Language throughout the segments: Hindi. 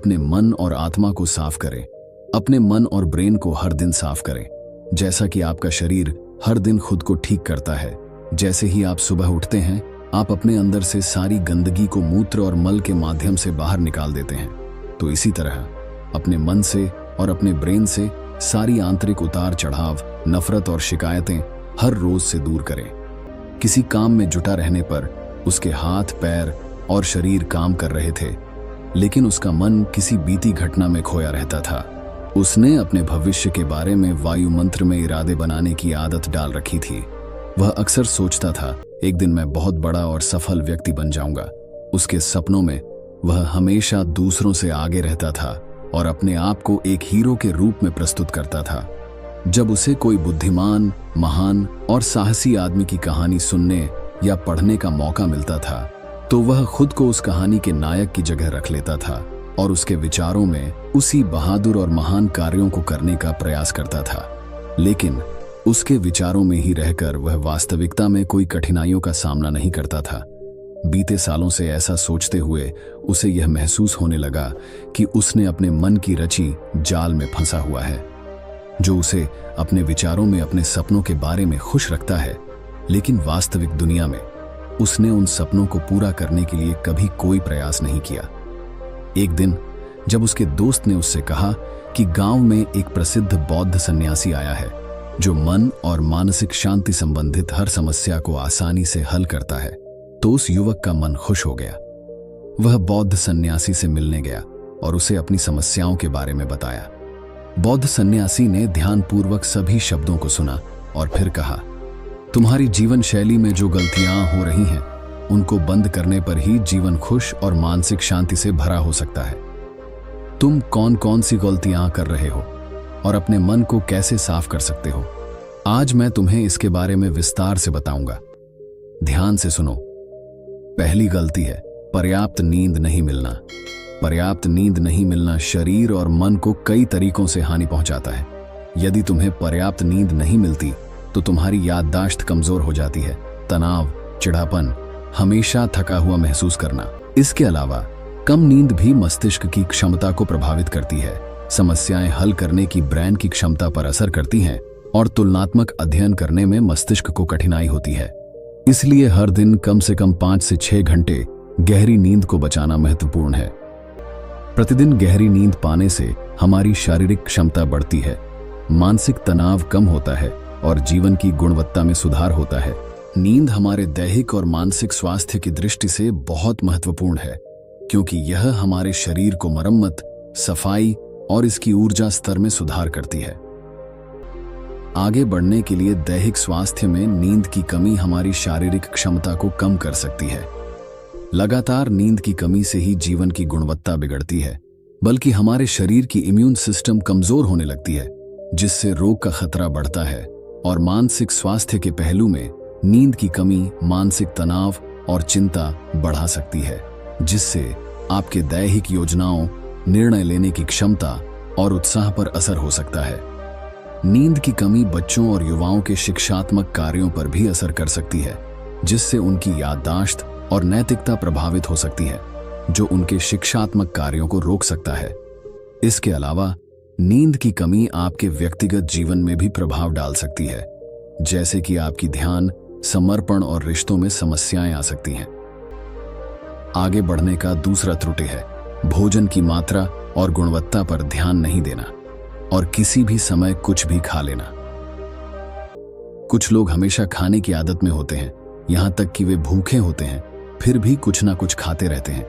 अपने मन और आत्मा को साफ करें। अपने मन और ब्रेन को हर दिन साफ करें, जैसा कि आपका शरीर हर दिन खुद को ठीक करता है। जैसे ही आप सुबह उठते हैं, आप अपने अंदर से सारी गंदगी को मूत्र और मल के माध्यम से बाहर निकाल देते हैं। तो इसी तरह अपने मन से और अपने ब्रेन से सारी आंतरिक उतार चढ़ाव, नफरत और शिकायतें हर रोज से दूर करें। किसी काम में जुटा रहने पर उसके हाथ, पैर और शरीर काम कर रहे थे, लेकिन उसका मन किसी बीती घटना में खोया रहता था। उसने अपने भविष्य के बारे में वायु मंत्र में इरादे बनाने की आदत डाल रखी थी। वह अक्सर सोचता था, एक दिन मैं बहुत बड़ा और सफल व्यक्ति बन जाऊंगा। उसके सपनों में वह हमेशा दूसरों से आगे रहता था और अपने आप को एक हीरो के रूप में प्रस्तुत करता था। जब उसे कोई बुद्धिमान, महान और साहसी आदमी की कहानी सुनने या पढ़ने का मौका मिलता था, तो वह खुद को उस कहानी के नायक की जगह रख लेता था और उसके विचारों में उसी बहादुर और महान कार्यों को करने का प्रयास करता था। लेकिन उसके विचारों में ही रहकर वह वास्तविकता में कोई कठिनाइयों का सामना नहीं करता था। बीते सालों से ऐसा सोचते हुए उसे यह महसूस होने लगा कि उसने अपने मन की रची जाल में फंसा हुआ है, जो उसे अपने विचारों में अपने सपनों के बारे में खुश रखता है, लेकिन वास्तविक दुनिया में उसने उन सपनों को पूरा करने के लिए कभी कोई प्रयास नहीं किया। एक दिन जब उसके दोस्त ने उससे कहा कि गांव में एक प्रसिद्ध बौद्ध सन्यासी आया है जो मन और मानसिक शांति संबंधित हर समस्या को आसानी से हल करता है, तो उस युवक का मन खुश हो गया। वह बौद्ध सन्यासी से मिलने गया और उसे अपनी समस्याओं के बारे में बताया। बौद्ध सन्यासी ने ध्यानपूर्वक सभी शब्दों को सुना और फिर कहा, तुम्हारी जीवन शैली में जो गलतियां हो रही हैं, उनको बंद करने पर ही जीवन खुश और मानसिक शांति से भरा हो सकता है। तुम कौन कौन सी गलतियां कर रहे हो और अपने मन को कैसे साफ कर सकते हो, आज मैं तुम्हें इसके बारे में विस्तार से बताऊंगा। ध्यान से सुनो। पहली गलती है पर्याप्त नींद नहीं मिलना। पर्याप्त नींद नहीं मिलना शरीर और मन को कई तरीकों से हानि पहुंचाता है। यदि तुम्हें पर्याप्त नींद नहीं मिलती तो तुम्हारी याददाश्त कमजोर हो जाती है, तनाव, चिढ़ापन, हमेशा थका हुआ महसूस करना। इसके अलावा कम नींद भी मस्तिष्क की क्षमता को प्रभावित करती है, समस्याएं हल करने की ब्रेन की क्षमता पर असर करती हैं और तुलनात्मक अध्ययन करने में मस्तिष्क को कठिनाई होती है। इसलिए हर दिन कम से कम 5 से 6 घंटे गहरी नींद को बचाना महत्वपूर्ण है। प्रतिदिन गहरी नींद पाने से हमारी शारीरिक क्षमता बढ़ती है, मानसिक तनाव कम होता है और जीवन की गुणवत्ता में सुधार होता है। नींद हमारे दैहिक और मानसिक स्वास्थ्य की दृष्टि से बहुत महत्वपूर्ण है, क्योंकि यह हमारे शरीर को मरम्मत, सफाई और इसकी ऊर्जा स्तर में सुधार करती है। आगे बढ़ने के लिए दैहिक स्वास्थ्य में नींद की कमी हमारी शारीरिक क्षमता को कम कर सकती है। लगातार नींद की कमी से ही जीवन की गुणवत्ता बिगड़ती है, बल्कि हमारे शरीर की इम्यून सिस्टम कमजोर होने लगती है, जिससे रोग का खतरा बढ़ता है। और मानसिक स्वास्थ्य के पहलू में नींद की कमी मानसिक तनाव और चिंता बढ़ा सकती है, जिससे आपके दैहिक योजनाओं, निर्णय लेने की क्षमता और उत्साह पर असर हो सकता है। नींद की कमी बच्चों और युवाओं के शिक्षात्मक कार्यों पर भी असर कर सकती है, जिससे उनकी याददाश्त और नैतिकता प्रभावित हो सकती है, जो उनके शिक्षात्मक कार्यों को रोक सकता है। इसके अलावा नींद की कमी आपके व्यक्तिगत जीवन में भी प्रभाव डाल सकती है, जैसे कि आपकी ध्यान, समर्पण और रिश्तों में समस्याएं आ सकती हैं। आगे बढ़ने का दूसरा त्रुटि है भोजन की मात्रा और गुणवत्ता पर ध्यान नहीं देना और किसी भी समय कुछ भी खा लेना। कुछ लोग हमेशा खाने की आदत में होते हैं, यहां तक कि वे भूखे होते हैं, फिर भी कुछ ना कुछ खाते रहते हैं।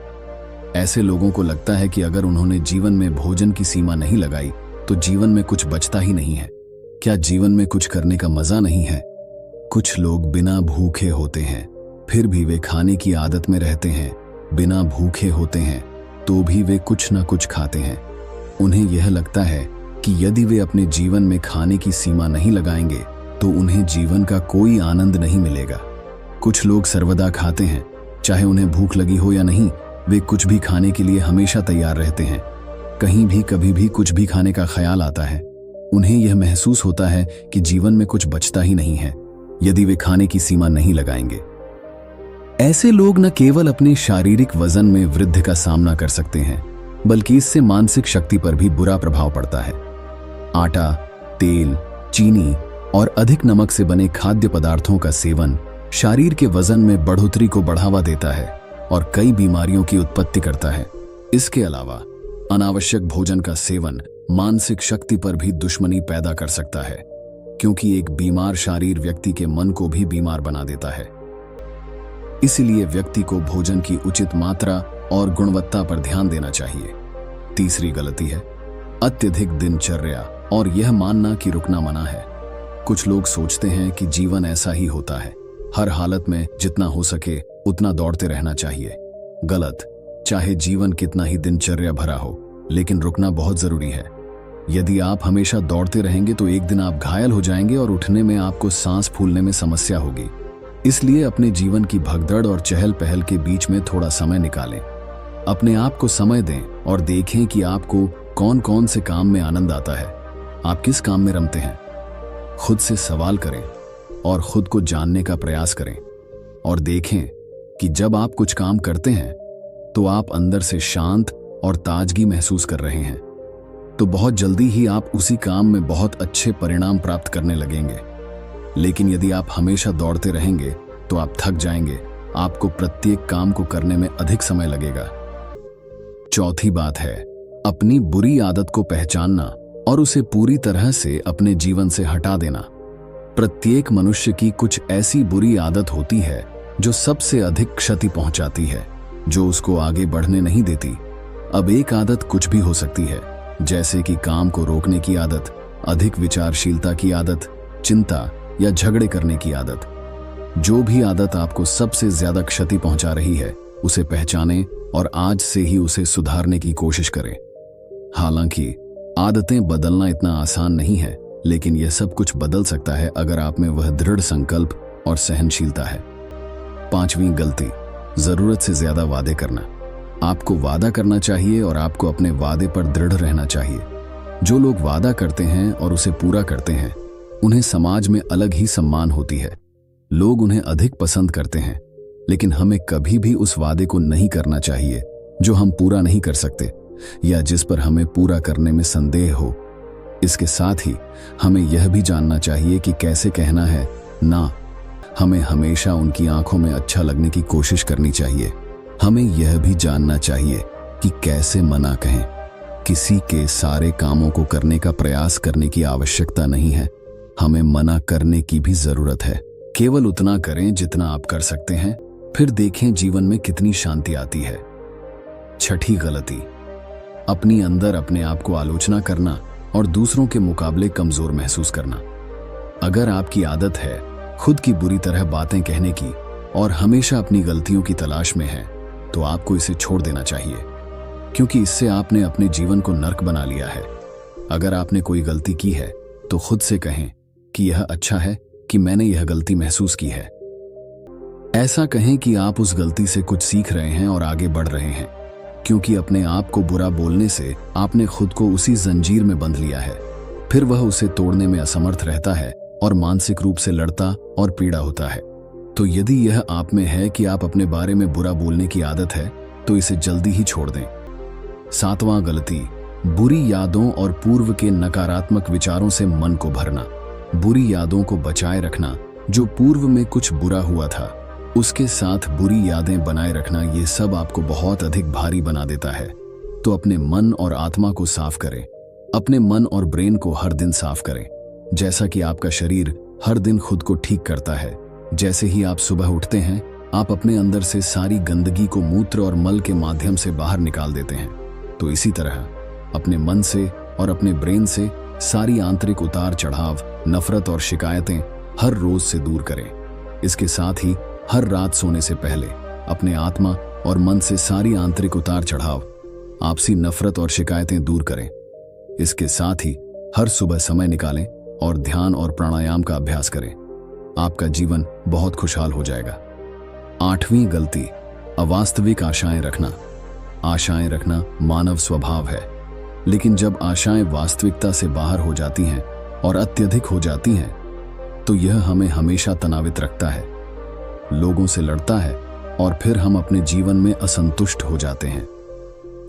ऐसे लोगों को लगता है कि अगर उन्होंने जीवन में भोजन की सीमा नहीं लगाई तो जीवन में कुछ बचता ही नहीं है। क्या जीवन में कुछ करने का मजा नहीं है? कुछ लोग बिना भूखे होते हैं, फिर भी वे खाने की आदत में रहते हैं। बिना भूखे होते हैं तो भी वे कुछ ना कुछ खाते हैं। उन्हें यह लगता है कि यदि वे अपने जीवन में खाने की सीमा नहीं लगाएंगे तो उन्हें जीवन का कोई आनंद नहीं मिलेगा। कुछ लोग सर्वदा खाते हैं, चाहे उन्हें भूख लगी हो या नहीं, वे कुछ भी खाने के लिए हमेशा तैयार रहते हैं। कहीं भी कभी भी कुछ भी खाने का ख्याल आता है, उन्हें यह महसूस होता है कि जीवन में कुछ बचता ही नहीं है यदि वे खाने की सीमा नहीं लगाएंगे। ऐसे लोग न केवल अपने शारीरिक वजन में वृद्धि का सामना कर सकते हैं, बल्कि इससे मानसिक शक्ति पर भी बुरा प्रभाव पड़ता है। आटा, तेल, चीनी और अधिक नमक से बने खाद्य पदार्थों का सेवन शरीर के वजन में बढ़ोतरी को बढ़ावा देता है और कई बीमारियों की उत्पत्ति करता है। इसके अलावा अनावश्यक भोजन का सेवन मानसिक शक्ति पर भी दुश्मनी पैदा कर सकता है, क्योंकि एक बीमार शरीर व्यक्ति के मन को भी बीमार बना देता है। इसलिए व्यक्ति को भोजन की उचित मात्रा और गुणवत्ता पर ध्यान देना चाहिए। तीसरी गलती है अत्यधिक दिनचर्या और यह मानना कि रुकना मना है। कुछ लोग सोचते हैं कि जीवन ऐसा ही होता है, हर हालत में जितना हो सके उतना दौड़ते रहना चाहिए। गलत। चाहे जीवन कितना ही दिनचर्या भरा हो, लेकिन रुकना बहुत जरूरी है। यदि आप हमेशा दौड़ते रहेंगे तो एक दिन आप घायल हो जाएंगे और उठने में आपको सांस फूलने में समस्या होगी। इसलिए अपने जीवन की भगदड़ और चहल पहल के बीच में थोड़ा समय निकालें। अपने आप को समय दें और देखें कि आपको कौन कौन से काम में आनंद आता है, आप किस काम में रमते हैं। खुद से सवाल करें और खुद को जानने का प्रयास करें और देखें कि जब आप कुछ काम करते हैं तो आप अंदर से शांत और ताजगी महसूस कर रहे हैं, तो बहुत जल्दी ही आप उसी काम में बहुत अच्छे परिणाम प्राप्त करने लगेंगे। लेकिन यदि आप हमेशा दौड़ते रहेंगे तो आप थक जाएंगे, आपको प्रत्येक काम को करने में अधिक समय लगेगा। चौथी बात है अपनी बुरी आदत को पहचानना और उसे पूरी तरह से अपने जीवन से हटा देना। प्रत्येक मनुष्य की कुछ ऐसी बुरी आदत होती है जो सबसे अधिक क्षति पहुंचाती है, जो उसको आगे बढ़ने नहीं देती। अब एक आदत कुछ भी हो सकती है, जैसे कि काम को रोकने की आदत, अधिक विचारशीलता की आदत, चिंता या झगड़े करने की आदत। जो भी आदत आपको सबसे ज्यादा क्षति पहुंचा रही है, उसे पहचानें और आज से ही उसे सुधारने की कोशिश करें। हालांकि आदतें बदलना इतना आसान नहीं है, लेकिन यह सब कुछ बदल सकता है अगर आप में वह दृढ़ संकल्प और सहनशीलता है। पांचवी गलती, जरूरत से ज्यादा वादे करना। आपको वादा करना चाहिए और आपको अपने वादे पर दृढ़ रहना चाहिए। जो लोग वादा करते हैं और उसे पूरा करते हैं, उन्हें समाज में अलग ही सम्मान होती है। लोग उन्हें अधिक पसंद करते हैं। लेकिन हमें कभी भी उस वादे को नहीं करना चाहिए जो हम पूरा नहीं कर सकते या जिस पर हमें पूरा करने में संदेह हो। इसके साथ ही हमें यह भी जानना चाहिए कि कैसे कहना है ना। हमें हमेशा उनकी आंखों में अच्छा लगने की कोशिश करनी चाहिए। हमें यह भी जानना चाहिए कि कैसे मना कहें। किसी के सारे कामों को करने का प्रयास करने की आवश्यकता नहीं है। हमें मना करने की भी जरूरत है। केवल उतना करें जितना आप कर सकते हैं, फिर देखें जीवन में कितनी शांति आती है। छठी गलती, अपनी अंदर अपने आप को आलोचना करना और दूसरों के मुकाबले कमजोर महसूस करना। अगर आपकी आदत है खुद की बुरी तरह बातें कहने की और हमेशा अपनी गलतियों की तलाश में है, तो आपको इसे छोड़ देना चाहिए, क्योंकि इससे आपने अपने जीवन को नर्क बना लिया है। अगर आपने कोई गलती की है तो खुद से कहें कि यह अच्छा है कि मैंने यह गलती महसूस की है। ऐसा कहें कि आप उस गलती से कुछ सीख रहे हैं और आगे बढ़ रहे हैं, क्योंकि अपने आप को बुरा बोलने से आपने खुद को उसी जंजीर में बंध लिया है। फिर वह उसे तोड़ने में असमर्थ रहता है और मानसिक रूप से लड़ता और पीड़ा होता है। तो यदि यह आप में है कि आप अपने बारे में बुरा बोलने की आदत है, तो इसे जल्दी ही छोड़ दें। सातवां गलती, बुरी यादों और पूर्व के नकारात्मक विचारों से मन को भरना। बुरी यादों को बचाए रखना, जो पूर्व में कुछ बुरा हुआ था, उसके साथ बुरी यादें बनाए रखना, ये सब आपको बहुत अधिक भारी बना देता है। तो अपने मन और आत्मा को साफ करें। अपने मन और ब्रेन को हर दिन साफ करें, जैसा कि आपका शरीर हर दिन खुद को ठीक करता है। जैसे ही आप सुबह उठते हैं, आप अपने अंदर से सारी गंदगी को मूत्र और मल के माध्यम से बाहर निकाल देते हैं। तो इसी तरह अपने मन से और अपने ब्रेन से सारी आंतरिक उतार चढ़ाव, नफरत और शिकायतें हर रोज से दूर करें। इसके साथ ही हर रात सोने से पहले अपने आत्मा और मन से सारी आंतरिक उतार चढ़ाव, आपसी नफरत और शिकायतें दूर करें। इसके साथ ही हर सुबह समय निकालें और ध्यान और प्राणायाम का अभ्यास करें। आपका जीवन बहुत खुशहाल हो जाएगा। आठवीं गलती, अवास्तविक आशाएं रखना। आशाएं रखना मानव स्वभाव है, लेकिन जब आशाएं वास्तविकता से बाहर हो जाती हैं और अत्यधिक हो जाती हैं, तो यह हमें हमेशा तनावित रखता है, लोगों से लड़ता है और फिर हम अपने जीवन में असंतुष्ट हो जाते हैं।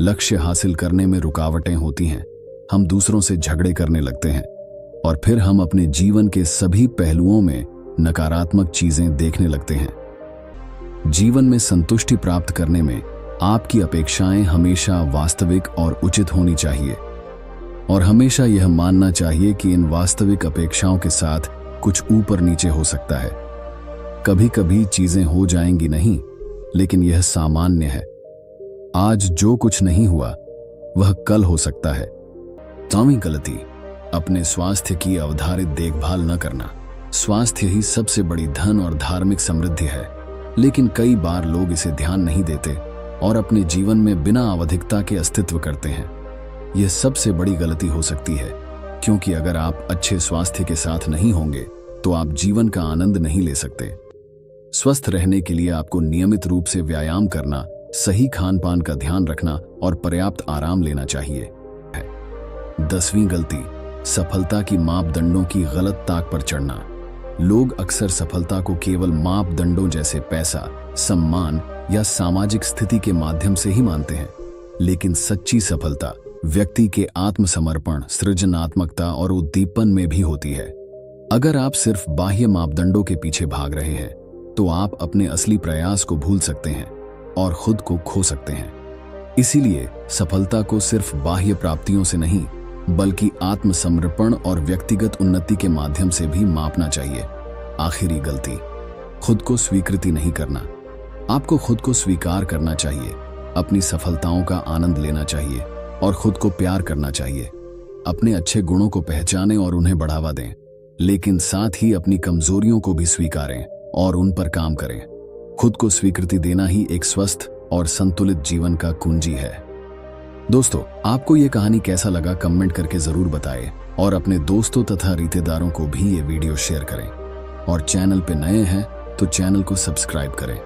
लक्ष्य हासिल करने में रुकावटें होती हैं, हम दूसरों से झगड़े करने लगते हैं और फिर हम अपने जीवन के सभी पहलुओं में नकारात्मक चीजें देखने लगते हैं। जीवन में संतुष्टि प्राप्त करने में आपकी अपेक्षाएं हमेशा वास्तविक और उचित होनी चाहिए और हमेशा यह मानना चाहिए कि इन वास्तविक अपेक्षाओं के साथ कुछ ऊपर नीचे हो सकता है। कभी कभी चीजें हो जाएंगी नहीं, लेकिन यह सामान्य है। आज जो कुछ नहीं हुआ वह कल हो सकता है। तावी गलती, अपने स्वास्थ्य की अवधारित देखभाल न करना। स्वास्थ्य ही सबसे बड़ी धन और धार्मिक समृद्धि है, लेकिन कई बार लोग इसे ध्यान नहीं देते और अपने जीवन में बिना आवधिकता के अस्तित्व करते हैं। यह सबसे बड़ी गलती हो सकती है, क्योंकि अगर आप अच्छे स्वास्थ्य के साथ नहीं होंगे तो आप जीवन का आनंद नहीं ले सकते। स्वस्थ रहने के लिए आपको नियमित रूप से व्यायाम करना, सही खान पान का ध्यान रखना और पर्याप्त आराम लेना चाहिए। 10वीं गलती, सफलता की मापदंडों की गलत ताक पर चढ़ना। लोग अक्सर सफलता को केवल मापदंडों जैसे पैसा, सम्मान या सामाजिक स्थिति के माध्यम से ही मानते हैं, लेकिन सच्ची सफलता व्यक्ति के आत्मसमर्पण, सृजनात्मकता और उद्दीपन में भी होती है। अगर आप सिर्फ बाह्य मापदंडों के पीछे भाग रहे हैं तो आप अपने असली प्रयास को भूल सकते हैं और खुद को खो सकते हैं। इसीलिए सफलता को सिर्फ बाह्य प्राप्तियों से नहीं, बल्कि आत्मसमर्पण और व्यक्तिगत उन्नति के माध्यम से भी मापना चाहिए। आखिरी गलती, खुद को स्वीकृति नहीं करना। आपको खुद को स्वीकार करना चाहिए, अपनी सफलताओं का आनंद लेना चाहिए और खुद को प्यार करना चाहिए। अपने अच्छे गुणों को पहचानें और उन्हें बढ़ावा दें, लेकिन साथ ही अपनी कमजोरियों को भी स्वीकारें और उन पर काम करें। खुद को स्वीकृति देना ही एक स्वस्थ और संतुलित जीवन का कुंजी है। दोस्तों, आपको यह कहानी कैसा लगा कमेंट करके जरूर बताएं और अपने दोस्तों तथा रिश्तेदारों को भी ये वीडियो शेयर करें और चैनल पे नए हैं तो चैनल को सब्सक्राइब करें।